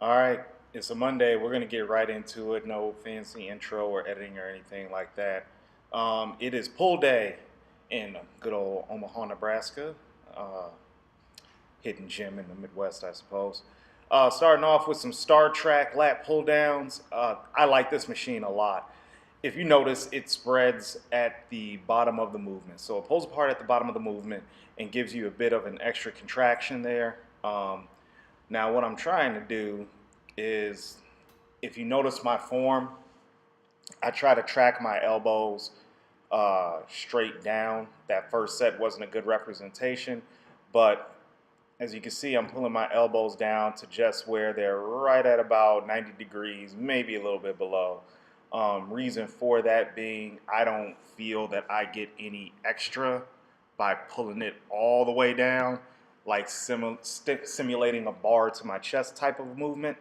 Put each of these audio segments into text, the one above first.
All right, it's a Monday. We're going to get right into it. No fancy intro or editing or anything like that. It is pull day in good old Omaha, Nebraska. Uh, Hidden gem in the Midwest, I suppose. Starting off with some Star Trek lat pull downs. I like this machine a lot. If you notice, it spreads at the bottom of the movement. So it pulls apart at the bottom of the movement and gives you a bit of an extra contraction there. Now, what I'm trying to do is, if you notice my form, I try to track my elbows straight down. That first set wasn't a good representation, but as you can see, I'm pulling my elbows down to just where they're right at about 90 degrees, maybe a little bit below. Reason for that being, I don't feel that I get any extra by pulling it all the way down, like simulating a bar to my chest type of movement.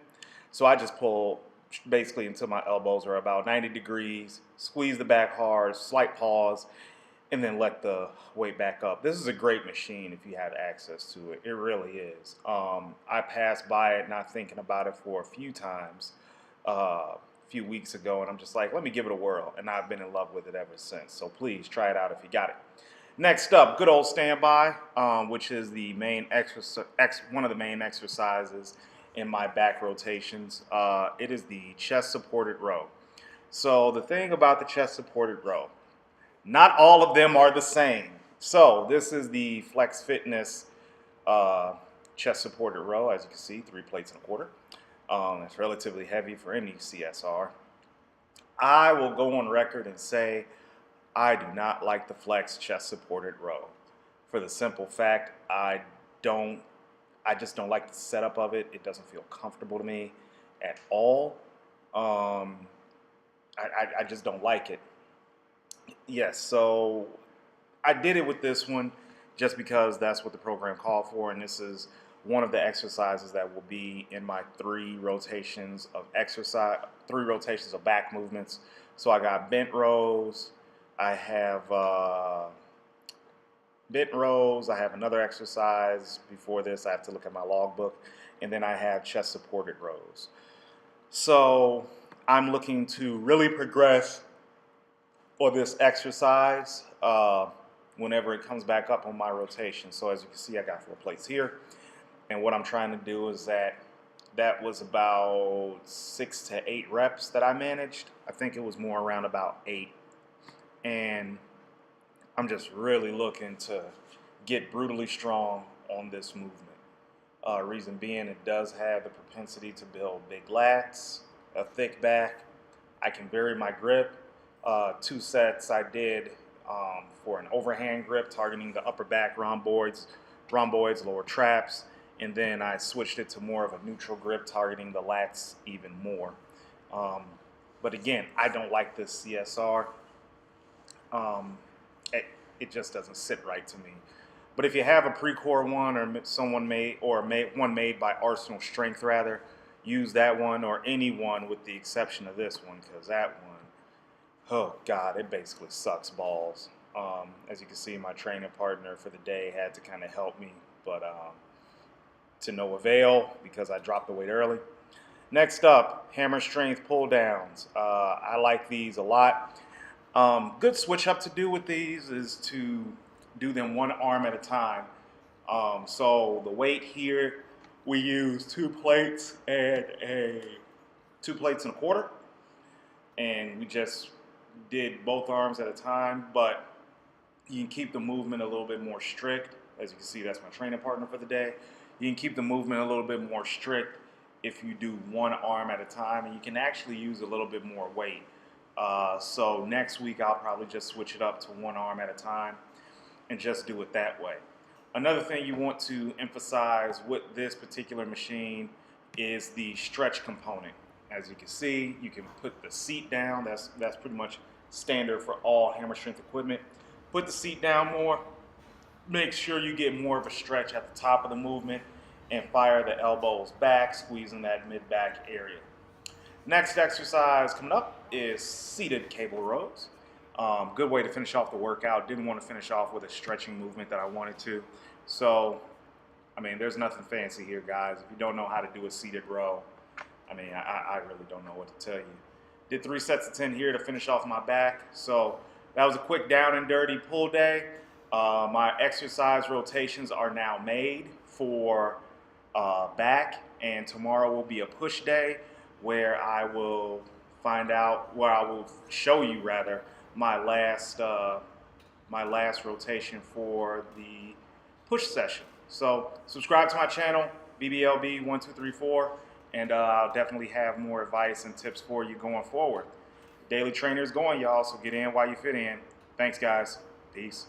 So I just pull basically until my elbows are about 90 degrees, squeeze the back hard, slight pause, and then let the weight back up. This is a great machine if you have access to it. It really is. I passed by it not thinking about it for a few times a few weeks ago, and I'm just like, let me give it a whirl. And I've been in love with it ever since. So please try it out if you got it. Next up, good old standby, which is the main one of the main exercises in my back rotations. It is the chest supported row. So the thing about the chest supported row, not all of them are the same. So this is the Flex Fitness chest supported row. As you can see, 3 plates and a quarter. It's relatively heavy for any CSR. I will go on record and say I do not like the Flex chest supported row for the simple fact I just don't like the setup of it. It doesn't feel comfortable to me at all. I just don't like it. Yes, so I did it with this one just because that's what the program called for, and this is one of the exercises that will be in my 3 rotations of back movements. So I got bent rows, I have I have another exercise before this. I have to look at my logbook, and then I have chest supported rows. So I'm looking to really progress for this exercise whenever it comes back up on my rotation. So as you can see, I got 4 plates here. And what I'm trying to do is that was about 6 to 8 reps that I managed. I think it was more around about 8. And I'm just really looking to get brutally strong on this movement. Reason being, it does have the propensity to build big lats, a thick back. I can vary my grip. 2 sets I did for an overhand grip targeting the upper back rhomboids, lower traps, and then I switched it to more of a neutral grip targeting the lats even more. But again, I don't like this CSR. It just doesn't sit right to me. But if you have a Precor one or one made by Arsenal Strength rather, use that one or any one with the exception of this one, because that one, oh God, it basically sucks balls. As you can see, my training partner for the day had to kind of help me, but to no avail because I dropped the weight early. Next up, hammer strength pull downs. I like these a lot. Good switch up to do with these is to do them one arm at a time. So the weight here, we use 2 plates and 2 plates and a quarter, and we just did both arms at a time. But you can keep the movement a little bit more strict. As you can see, that's my training partner for the day. You can keep the movement a little bit more strict if you do one arm at a time, and you can actually use a little bit more weight. So next week I'll probably just switch it up to one arm at a time and just do it that way. Another thing you want to emphasize with this particular machine is the stretch component. As you can see, you can put the seat down. That's pretty much standard for all hammer strength equipment. Put the seat down more. Make sure you get more of a stretch at the top of the movement and fire the elbows back, squeezing that mid-back area. Next exercise coming up is seated cable rows. Good way to finish off the workout. Didn't want to finish off with a stretching movement that I wanted to. So, I mean, there's nothing fancy here, guys. If you don't know how to do a seated row, I mean, I really don't know what to tell you. Did 3 sets of 10 here to finish off my back. So that was a quick down and dirty pull day. My exercise rotations are now made for back, and tomorrow will be a push day where I will show you rather my last rotation for the push session. So subscribe to my channel, BBLB1234, and I'll definitely have more advice and tips for you going forward. Daily trainer is going, y'all, so get in while you fit in. Thanks, guys. Peace.